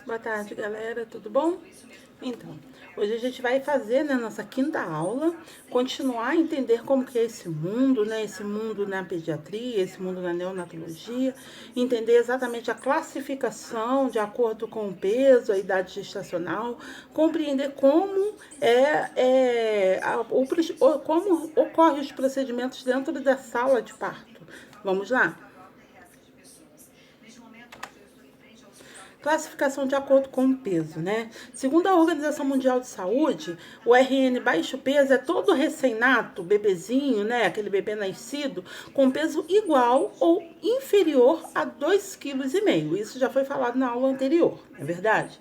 Boa tarde, galera, tudo bom? Então, hoje a gente vai fazer, né, nossa quinta aula, continuar a entender como que é esse mundo, né, esse mundo na pediatria, esse mundo na neonatologia, entender exatamente a classificação de acordo com o peso, a idade gestacional, compreender como como ocorrem os procedimentos dentro da sala de parto. Vamos lá? Classificação de acordo com o peso, né? Segundo a Organização Mundial de Saúde, o RN baixo peso é todo recém-nato, bebezinho, né? Aquele bebê nascido, com peso igual ou inferior a 2,5 kg. Isso já foi falado na aula anterior, é verdade?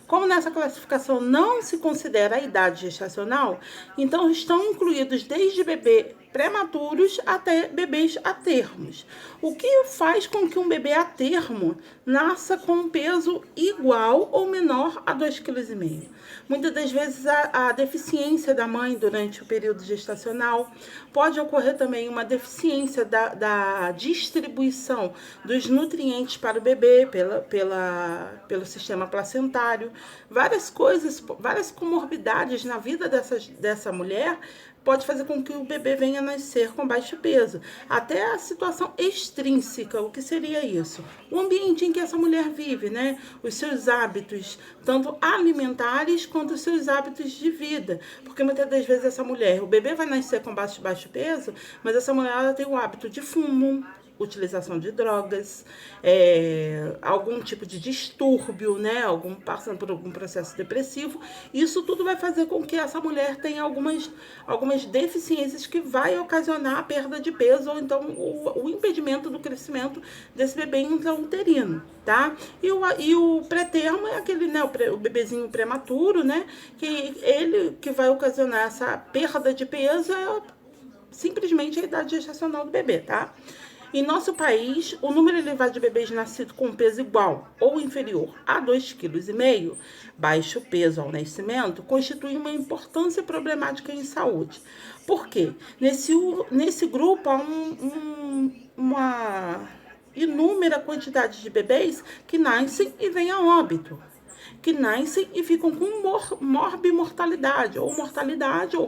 Como nessa classificação não se considera a idade gestacional, então estão incluídos desde bebê prematuros até bebês a termos. O que faz com que um bebê a termo nasça com um peso igual ou menor a 2,5 kg? Muitas das vezes a deficiência da mãe durante o período gestacional. Pode ocorrer também uma deficiência da distribuição dos nutrientes para o bebê pelo sistema placentário. Várias coisas, várias comorbidades na vida dessa mulher pode fazer com que o bebê venha a nascer com baixo peso. Até a situação extrínseca, o que seria isso? O ambiente em que essa mulher vive, né? Os seus hábitos, tanto alimentares quanto os seus hábitos de vida. Porque muitas das vezes essa mulher, o bebê vai nascer com baixo peso, mas essa mulher ela tem o hábito de fumo, utilização de drogas, algum tipo de distúrbio, né? Passando por algum processo depressivo. Isso tudo vai fazer com que essa mulher tenha algumas deficiências que vai ocasionar a perda de peso ou então o impedimento do crescimento desse bebê intrauterino, tá? E o pré-termo é aquele, né? O bebezinho prematuro, né? Que vai ocasionar essa perda de peso simplesmente a idade gestacional do bebê, tá? Em nosso país, o número elevado de bebês nascidos com peso igual ou inferior a 2,5 kg, baixo peso ao nascimento, constitui uma importância problemática em saúde. Por quê? Nesse grupo há uma inúmera quantidade de bebês que nascem e vêm a óbito, que nascem e ficam com morbimortalidade, ou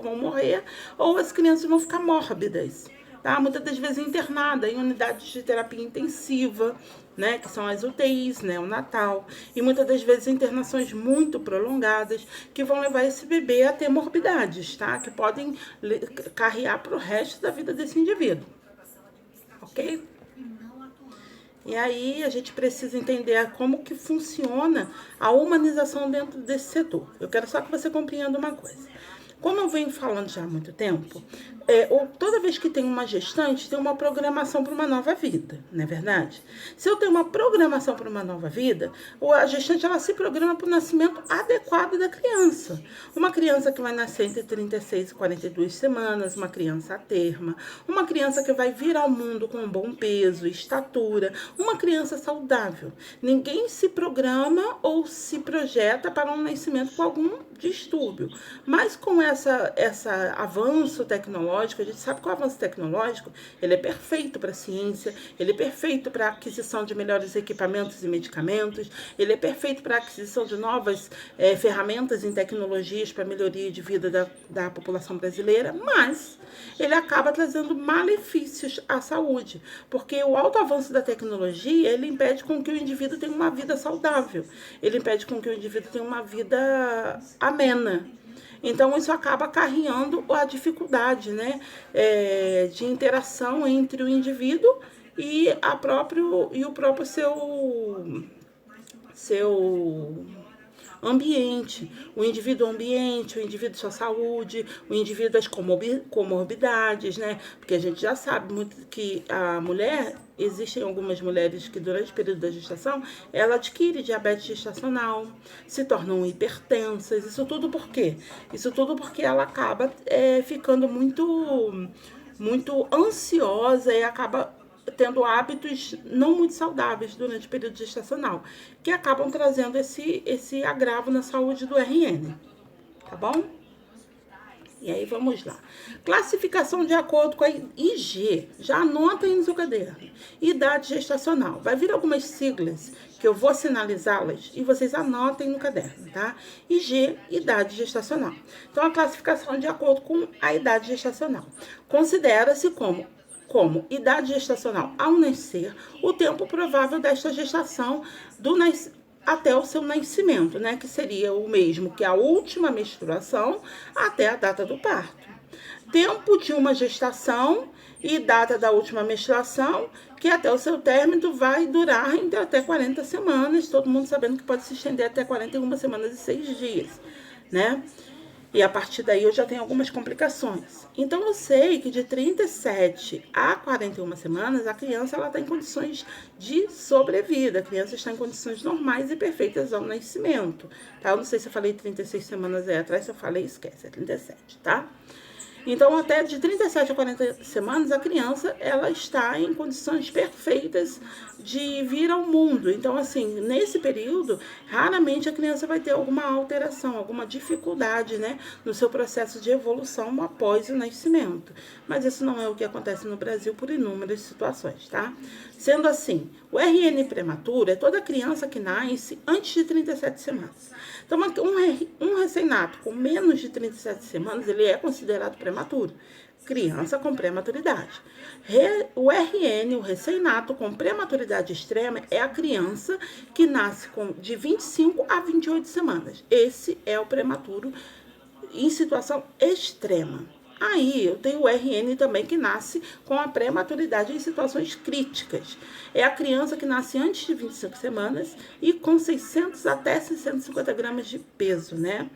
vão morrer, ou as crianças vão ficar mórbidas. Tá? Muitas das vezes internada em unidades de terapia intensiva, né, que são as UTIs, né, o Natal, e muitas das vezes internações muito prolongadas que vão levar esse bebê a ter morbidades, tá? Que podem carrear para o resto da vida desse indivíduo, ok? E aí a gente precisa entender como que funciona a humanização dentro desse setor. Eu quero só que você compreenda uma coisa. Como eu venho falando já há muito tempo, toda vez que tem uma gestante, tem uma programação para uma nova vida, não é verdade? Se eu tenho uma programação para uma nova vida, a gestante ela se programa para o nascimento adequado da criança. Uma criança que vai nascer entre 36 e 42 semanas, uma criança a terma, uma criança que vai vir ao mundo com um bom peso, estatura, uma criança saudável. Ninguém se programa ou se projeta para um nascimento com algum distúrbio. Mas com esse avanço tecnológico, a gente sabe que o avanço tecnológico ele é perfeito para a ciência, ele é perfeito para a aquisição de melhores equipamentos e medicamentos, ele é perfeito para a aquisição de novas ferramentas e tecnologias para a melhoria de vida da população brasileira, mas ele acaba trazendo malefícios à saúde, porque o alto avanço da tecnologia, ele impede com que o indivíduo tenha uma vida saudável, ele impede com que o indivíduo tenha uma vida amena. Então, isso acaba acarreando a dificuldade, né, de interação entre o indivíduo e o próprio seu ambiente, o indivíduo sua saúde, o indivíduo as comorbidades, né? Porque a gente já sabe muito que a mulher, existem algumas mulheres que durante o período da gestação, ela adquire diabetes gestacional, se tornam hipertensas, isso tudo por quê? Isso tudo porque ela acaba ficando muito ansiosa e acaba tendo hábitos não muito saudáveis durante o período gestacional, que acabam trazendo esse agravo na saúde do RN, tá bom? E aí vamos lá. Classificação de acordo com a IG. Já anota aí no seu caderno. Idade gestacional. Vai vir algumas siglas que eu vou sinalizá-las e vocês anotem no caderno, tá? IG, idade gestacional. Então, a classificação de acordo com a idade gestacional. Considera-se como idade gestacional ao nascer, o tempo provável desta gestação até o seu nascimento, né? Que seria o mesmo que a última menstruação até a data do parto. Tempo de uma gestação e data da última menstruação, que até o seu término vai durar até 40 semanas, todo mundo sabendo que pode se estender até 41 semanas e 6 dias, né? E a partir daí eu já tenho algumas complicações. Então eu sei que de 37 a 41 semanas a criança está em condições de sobrevida. A criança está em condições normais e perfeitas ao nascimento. Tá? Eu não sei se eu falei 36 semanas aí atrás, se eu falei, esquece, é 37, tá? Então, até de 37 a 40 semanas, a criança ela está em condições perfeitas de vir ao mundo. Então, assim, nesse período, raramente a criança vai ter alguma alteração, alguma dificuldade, né, no seu processo de evolução após o nascimento. Mas isso não é o que acontece no Brasil por inúmeras situações, tá? Sendo assim, o RN prematuro é toda criança que nasce antes de 37 semanas. Então, um recém-nato com menos de 37 semanas, ele é considerado prematuro. Criança com prematuridade. O RN, o recém-nato com prematuridade extrema, é a criança que nasce de 25 a 28 semanas. Esse é o prematuro em situação extrema. Aí eu tenho o RN também que nasce com a prematuridade em situações críticas. É a criança que nasce antes de 25 semanas e com 600 até 650 gramas de peso, né?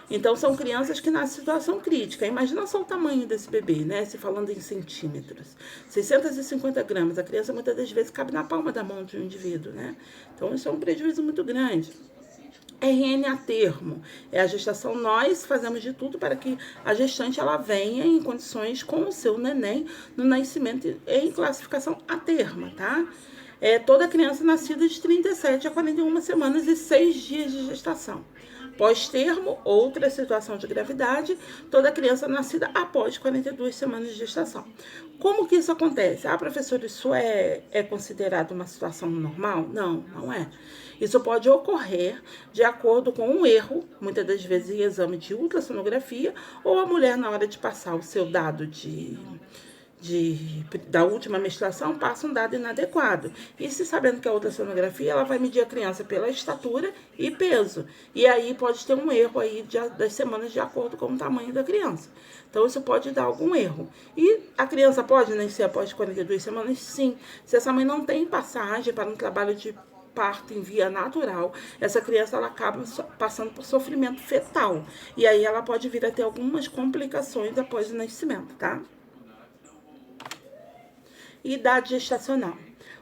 Então, são crianças que nascem em situação crítica. Imagina só o tamanho desse bebê, né? Se falando em centímetros. 650 gramas. A criança, muitas das vezes, cabe na palma da mão de um indivíduo, né? Então, isso é um prejuízo muito grande. RN a termo. É a gestação. Nós fazemos de tudo para que a gestante ela venha em condições com o seu neném no nascimento em classificação a termo, tá? É toda criança nascida de 37 a 41 semanas e 6 dias de gestação. Pós-termo, outra situação de gravidade, toda criança nascida após 42 semanas de gestação. Como que isso acontece? Ah, professor, isso é considerado uma situação normal? Não, não é. Isso pode ocorrer de acordo com um erro, muitas das vezes em exame de ultrassonografia, ou a mulher, na hora de passar o seu dado da última menstruação, passa um dado inadequado. E se sabendo que a ultrassonografia, ela vai medir a criança pela estatura e peso. E aí pode ter um erro aí das semanas de acordo com o tamanho da criança. Então, isso pode dar algum erro. E a criança pode nascer após 42 semanas? Sim. Se essa mãe não tem passagem para um trabalho de parto em via natural, essa criança ela acaba passando por sofrimento fetal. E aí ela pode vir a ter algumas complicações após o nascimento, tá? Idade gestacional.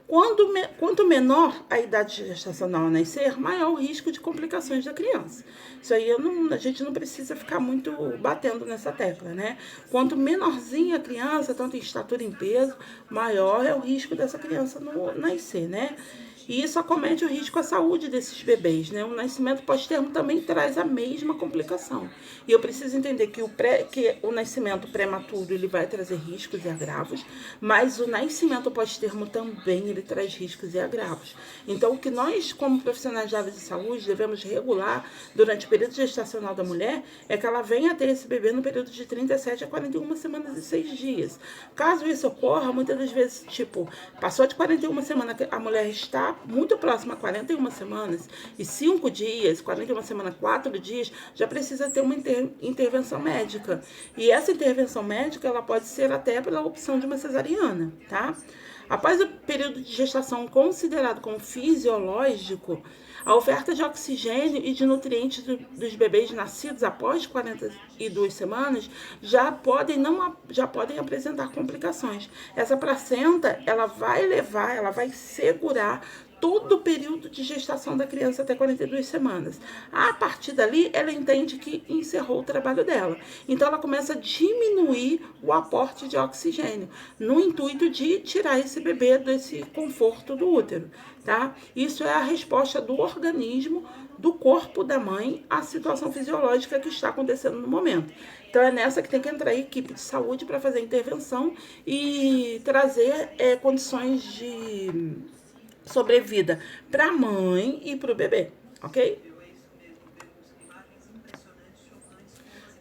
Quanto menor a idade gestacional ao nascer, maior o risco de complicações da criança. Isso aí a gente não precisa ficar muito batendo nessa tecla, né? Quanto menorzinha a criança, tanto em estatura e em peso, maior é o risco dessa criança nascer, né? E isso acomete o risco à saúde desses bebês, né? O nascimento pós-termo também traz a mesma complicação. E eu preciso entender que o nascimento prematuro ele vai trazer riscos e agravos, mas o nascimento pós-termo também ele traz riscos e agravos. Então, o que nós, como profissionais de área de saúde, devemos regular durante o período gestacional da mulher é que ela venha a ter esse bebê no período de 37 a 41 semanas e 6 dias. Caso isso ocorra, muitas das vezes, passou de 41 semanas, a mulher está muito próxima a 41 semanas e 5 dias, 41 semanas, 4 dias, já precisa ter uma intervenção médica. E essa intervenção médica, ela pode ser até pela opção de uma cesariana, tá? Após o período de gestação considerado como fisiológico, a oferta de oxigênio e de nutrientes dos bebês nascidos após 42 semanas já podem apresentar complicações. Essa placenta, ela vai segurar todo o período de gestação da criança até 42 semanas. A partir dali, ela entende que encerrou o trabalho dela. Então, ela começa a diminuir o aporte de oxigênio, no intuito de tirar esse bebê desse conforto do útero, tá? Isso é a resposta do organismo, do corpo da mãe, à situação fisiológica que está acontecendo no momento. Então, é nessa que tem que entrar a equipe de saúde para fazer a intervenção e trazer condições de sobrevida para a mãe e para o bebê, ok?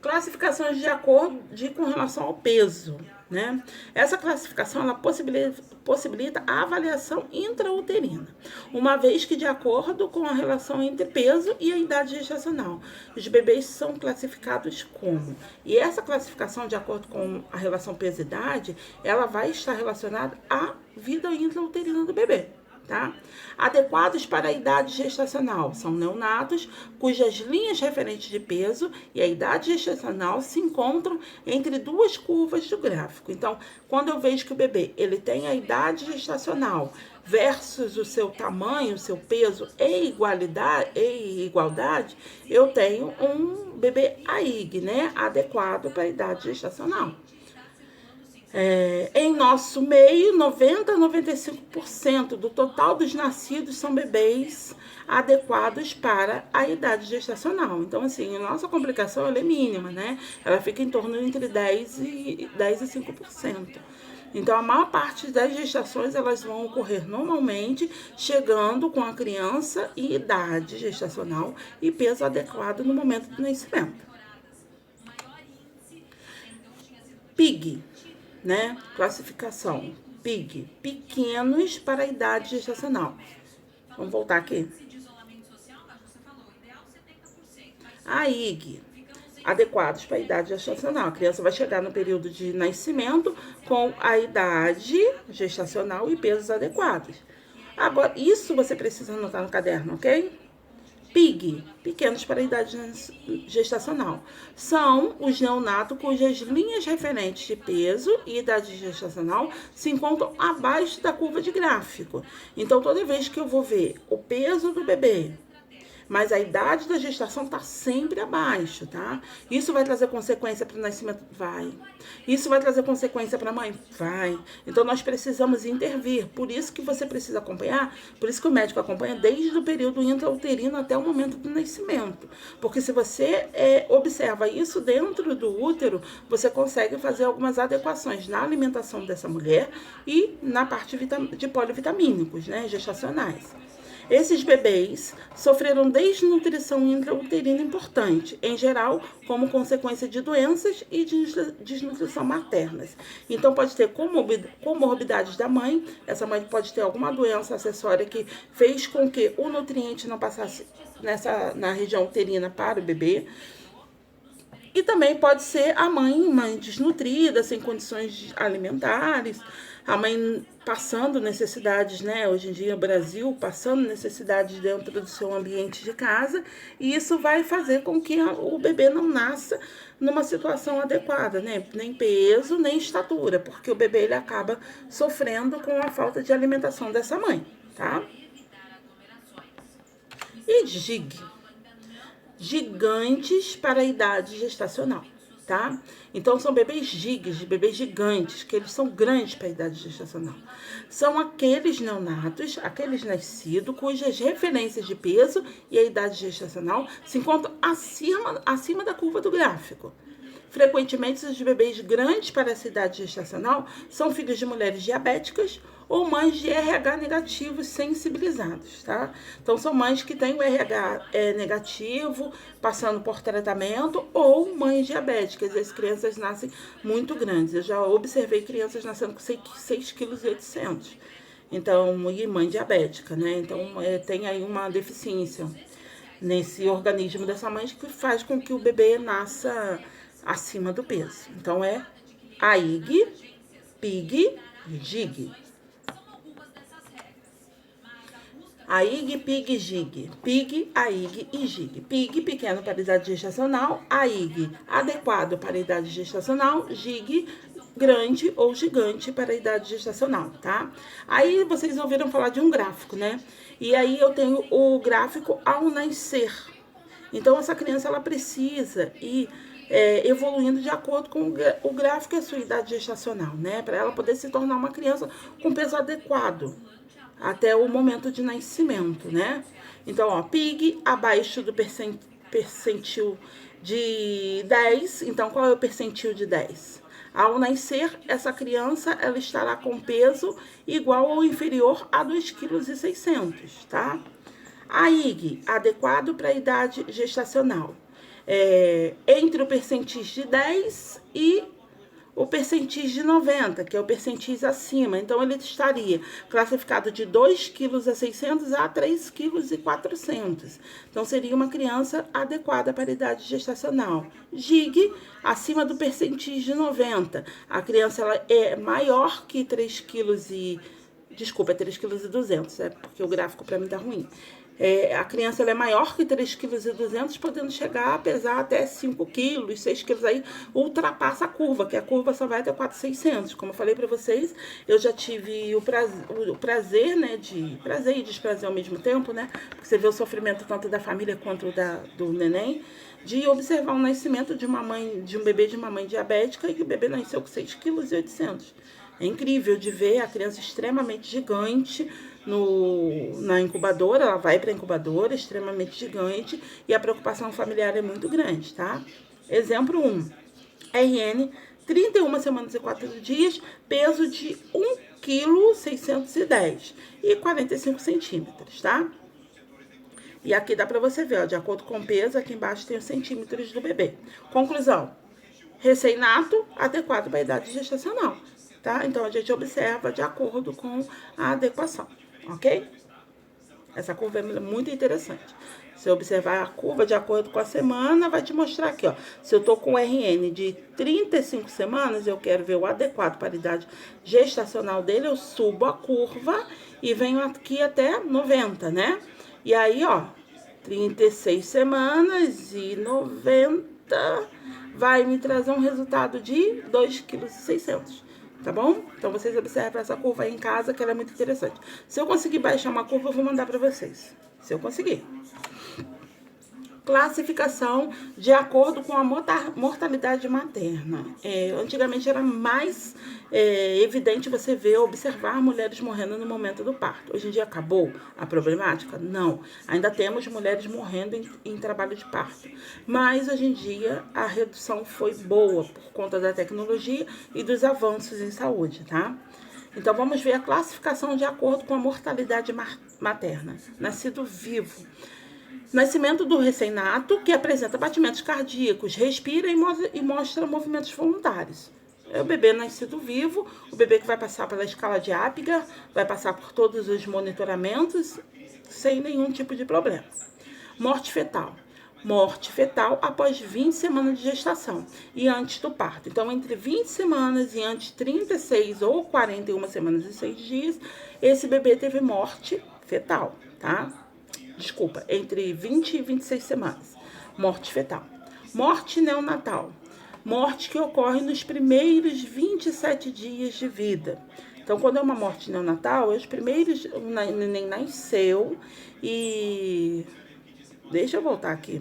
Classificações de acordo com relação ao peso, né? Essa classificação ela possibilita a avaliação intrauterina, uma vez que de acordo com a relação entre peso e a idade gestacional, os bebês são classificados como. E essa classificação de acordo com a relação peso-idade, ela vai estar relacionada à vida intrauterina do bebê. Tá? Adequados para a idade gestacional são neonatos cujas linhas referentes de peso e a idade gestacional se encontram entre duas curvas do gráfico. Então, quando eu vejo que o bebê ele tem a idade gestacional versus o seu tamanho, o seu peso e igualdade, eu tenho um bebê AIG, né? Adequado para a idade gestacional. Em nosso meio, 90 a 95% do total dos nascidos são bebês adequados para a idade gestacional. Então, assim, a nossa complicação ela é mínima, né? Ela fica em torno entre 10 e 5%. Então, a maior parte das gestações elas vão ocorrer normalmente, chegando com a criança em idade gestacional e peso adequado no momento do nascimento. PIG, né? Classificação PIG, pequenos para a idade gestacional. Vamos voltar aqui. AIG, adequados para a idade gestacional. A criança vai chegar no período de nascimento com a idade gestacional e pesos adequados. Agora, isso você precisa anotar no caderno, ok? PIG, pequenos para a idade gestacional, são os neonatos cujas linhas referentes de peso e idade gestacional se encontram abaixo da curva de gráfico. Então, toda vez que eu vou ver o peso do bebê, mas a idade da gestação está sempre abaixo, tá? Isso vai trazer consequência para o nascimento? Vai. Isso vai trazer consequência para a mãe? Vai. Então, nós precisamos intervir. Por isso que você precisa acompanhar, por isso que o médico acompanha desde o período intrauterino até o momento do nascimento. Porque se você observa isso dentro do útero, você consegue fazer algumas adequações na alimentação dessa mulher e na parte de polivitamínicos, né, gestacionais. Esses bebês sofreram desnutrição intrauterina importante, em geral, como consequência de doenças e de desnutrição maternas. Então, pode ter comorbidades da mãe, essa mãe pode ter alguma doença acessória que fez com que o nutriente não passasse na região uterina para o bebê. E também pode ser a mãe desnutrida, sem condições alimentares, a mãe passando necessidades, né? Hoje em dia, o Brasil passando necessidades dentro do seu ambiente de casa, e isso vai fazer com que o bebê não nasça numa situação adequada, né? Nem peso, nem estatura, porque o bebê ele acaba sofrendo com a falta de alimentação dessa mãe, tá? E GIG, gigantes para a idade gestacional, tá? Então, são bebês gigas, bebês gigantes, que eles são grandes para a idade gestacional. São aqueles neonatos, aqueles nascidos, cujas referências de peso e a idade gestacional se encontram acima da curva do gráfico. Frequentemente, os bebês grandes para essa idade gestacional são filhos de mulheres diabéticas ou mães de RH negativos sensibilizados, tá? Então, são mães que têm o RH negativo, passando por tratamento, ou mães diabéticas. As crianças nascem muito grandes. Eu já observei crianças nascendo com 6,8 kg. Então, e mãe diabética, né? Então, tem aí uma deficiência nesse organismo dessa mãe que faz com que o bebê nasça acima do peso. Então, é AIG, PIG, GIG. AIG, PIG, GIG. PIG, AIG e GIG. PIG, pequeno para a idade gestacional. AIG, adequado para a idade gestacional. GIG, grande ou gigante para a idade gestacional, tá? Aí vocês ouviram falar de um gráfico, né? E aí eu tenho o gráfico ao nascer. Então essa criança ela precisa ir evoluindo de acordo com o gráfico e a sua idade gestacional, né? Para ela poder se tornar uma criança com peso adequado até o momento de nascimento, né? Então, ó, PIG abaixo do percentil de 10. Então, qual é o percentil de 10? Ao nascer, essa criança ela estará com peso igual ou inferior a 2,6 kg, tá? A IG, adequado para a idade gestacional. Entre o percentil de 10 e o percentil de 90, que é o percentil acima. Então, ele estaria classificado de 2,6 kg a 3,4 kg. Então, seria uma criança adequada para a idade gestacional. GIG, acima do percentil de 90. A criança ela é maior que 3,2 kg. Desculpa, é 3,2 kg, porque o gráfico para mim tá ruim. A criança ela é maior que 3,2 kg, podendo chegar a pesar até 5 kg, 6 kg, aí ultrapassa a curva, que a curva só vai até 4,600. Como eu falei para vocês, eu já tive o prazer, né, prazer e desprazer ao mesmo tempo, né, porque você vê o sofrimento tanto da família quanto do neném, de observar o nascimento de um bebê de uma mãe diabética, e que o bebê nasceu com 6,8 kg. É incrível de ver a criança extremamente gigante na incubadora, ela vai para a incubadora, extremamente gigante, e a preocupação familiar é muito grande, tá? Exemplo 1, RN, 31 semanas e 4 dias, peso de 1,610 kg e 45 centímetros, tá? E aqui dá para você ver, ó, de acordo com o peso, aqui embaixo tem os centímetros do bebê. Conclusão, recém-nato, adequado para a idade gestacional, tá? Então, a gente observa de acordo com a adequação, ok? Essa curva é muito interessante. Se eu observar a curva de acordo com a semana, vai te mostrar aqui, ó. Se eu tô com o RN de 35 semanas, eu quero ver o adequado para a idade gestacional dele, eu subo a curva e venho aqui até 90, né? E aí, ó, 36 semanas e 90 vai me trazer um resultado de 2,6 kg. Tá bom? Então, vocês observam essa curva aí em casa, que ela é muito interessante. Se eu conseguir baixar uma curva, eu vou mandar pra vocês. Se eu conseguir. Classificação de acordo com a mortalidade materna. Antigamente era mais evidente você ver, observar mulheres morrendo no momento do parto. Hoje em dia acabou a problemática? Não. Ainda temos mulheres morrendo em trabalho de parto. Mas hoje em dia a redução foi boa por conta da tecnologia e dos avanços em saúde, tá? Então vamos ver a classificação de acordo com a mortalidade materna. Nascido vivo. Nascimento do recém-nato, que apresenta batimentos cardíacos, respira e mostra movimentos voluntários. É o bebê nascido vivo, o bebê que vai passar pela escala de Apgar, vai passar por todos os monitoramentos, sem nenhum tipo de problema. Morte fetal. Morte fetal após 20 semanas de gestação e antes do parto. Então, entre 20 semanas e antes de 36 ou 41 semanas e 6 dias, esse bebê teve morte fetal, tá? Desculpa, entre 20 e 26 semanas. Morte fetal. Morte neonatal. Morte que ocorre nos primeiros 27 dias de vida. Então, quando é uma morte neonatal, o neném nasceu e... Deixa eu voltar aqui.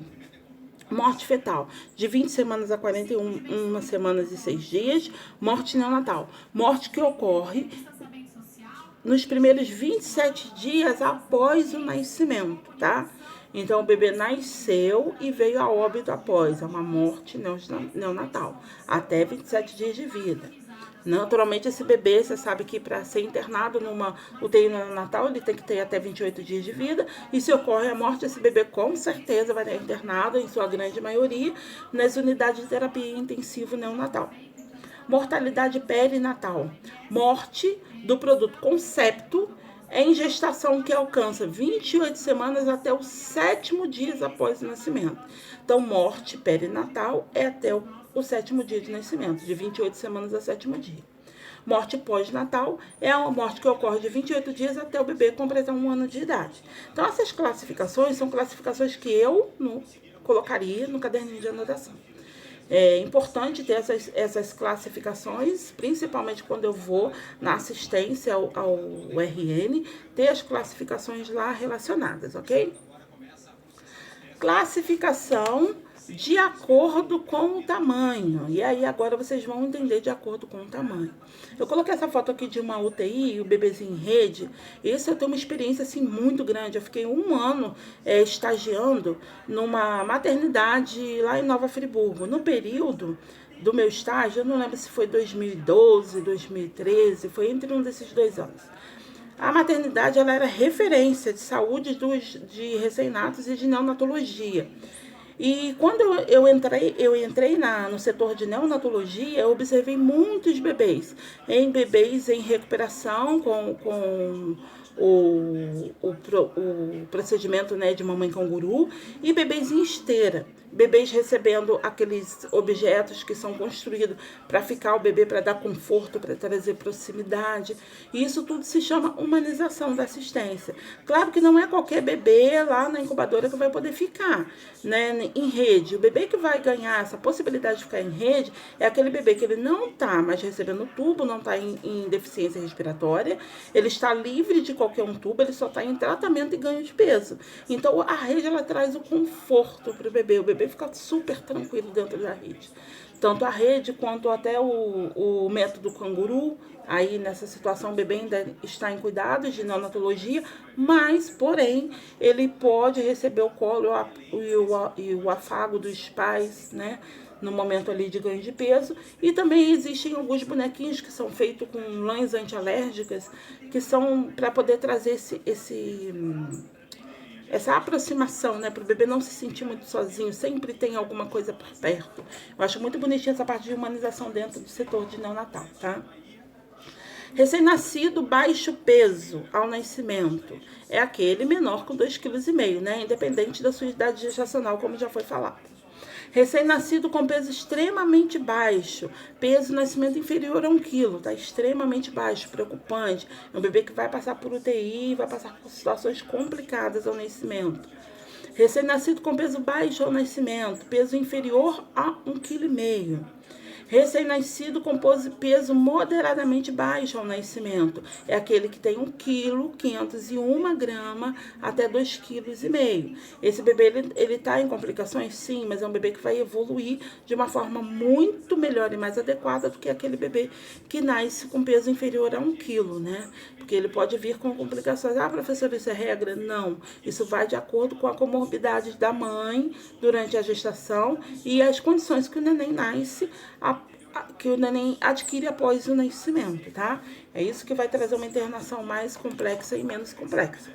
Morte fetal, de 20 semanas a 41 semanas e 6 dias. Morte neonatal. Morte que ocorre nos primeiros 27 dias após o nascimento, tá? Então, o bebê nasceu e veio a óbito após, é uma morte neonatal, até 27 dias de vida. Naturalmente, esse bebê, você sabe que para ser internado numa UTI neonatal, ele tem que ter até 28 dias de vida. E se ocorre a morte, esse bebê com certeza vai ser internado, em sua grande maioria, nas unidades de terapia intensiva neonatal. Mortalidade perinatal. Morte do produto concepto em gestação que alcança 28 semanas até o 7º dia após o nascimento. Então, morte perinatal é até o 7º dia de nascimento, de 28 semanas a 7º dia. Morte pós-natal é uma morte que ocorre de 28 dias até o bebê completar 1 ano de idade. Então, essas classificações são classificações que eu não colocaria no caderninho de anotação. É importante ter essas classificações, principalmente quando eu vou na assistência ao RN, ter as classificações lá relacionadas, ok? Classificação de acordo com o tamanho. E aí agora vocês vão entender de acordo com o tamanho. Eu coloquei essa foto aqui de uma UTI, o bebezinho em rede. Esse eu tenho uma experiência assim muito grande. Eu fiquei 1 ano estagiando numa maternidade lá em Nova Friburgo. No período do meu estágio, eu não lembro se foi 2012, 2013, foi entre um desses 2 anos. A maternidade ela era referência de saúde de recém-natos e de neonatologia. E quando eu entrei no setor de neonatologia, eu observei muitos bebês em recuperação com o procedimento, né, de mamãe canguru, e bebês em esteira. Bebês recebendo aqueles objetos que são construídos para ficar o bebê, para dar conforto, para trazer proximidade. E isso tudo se chama humanização da assistência. Claro que não é qualquer bebê lá na incubadora que vai poder ficar, né, em rede. O bebê que vai ganhar essa possibilidade de ficar em rede é aquele bebê que ele não está mais recebendo tubo, não está em deficiência respiratória, ele está livre de qualquer um tubo, ele só está em tratamento e ganho de peso. Então a rede ela traz o conforto para o bebê fica super tranquilo dentro da rede. Tanto a rede quanto até o método canguru. Aí nessa situação o bebê ainda está em cuidados de neonatologia, mas porém ele pode receber o colo e o afago dos pais, né, no momento ali de ganho de peso. E também existem alguns bonequinhos que são feitos com lãs antialérgicas, que são para poder trazer essa aproximação, né, para o bebê não se sentir muito sozinho, sempre tem alguma coisa por perto. Eu acho muito bonitinha essa parte de humanização dentro do setor de neonatal, tá? Recém-nascido baixo peso ao nascimento é aquele menor com 2,5 kg, né, independente da sua idade gestacional, como já foi falado. Recém-nascido com peso extremamente baixo, peso nascimento inferior a 1 quilo, tá? Extremamente baixo, preocupante. É um bebê que vai passar por UTI, vai passar por situações complicadas ao nascimento. Recém-nascido com peso baixo ao nascimento, peso inferior a 1,5 kg. Recém-nascido com peso moderadamente baixo ao nascimento. É aquele que tem 1 quilo, 501 gramas até 2,5 kg. Esse bebê, ele tá em complicações? Sim, mas é um bebê que vai evoluir de uma forma muito melhor e mais adequada do que aquele bebê que nasce com peso inferior a 1 quilo, né? Porque ele pode vir com complicações. Ah, professora, isso é regra? Não. Isso vai de acordo com a comorbidade da mãe durante a gestação e as condições que o neném nasce, que o neném adquire após o nascimento, tá? É isso que vai trazer uma internação mais complexa e menos complexa.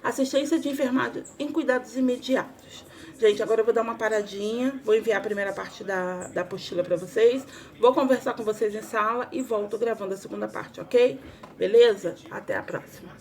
Assistência de enfermagem em cuidados imediatos. Gente, agora eu vou dar uma paradinha, vou enviar a primeira parte da apostila para vocês, vou conversar com vocês em sala e volto gravando a segunda parte, ok? Beleza? Até a próxima.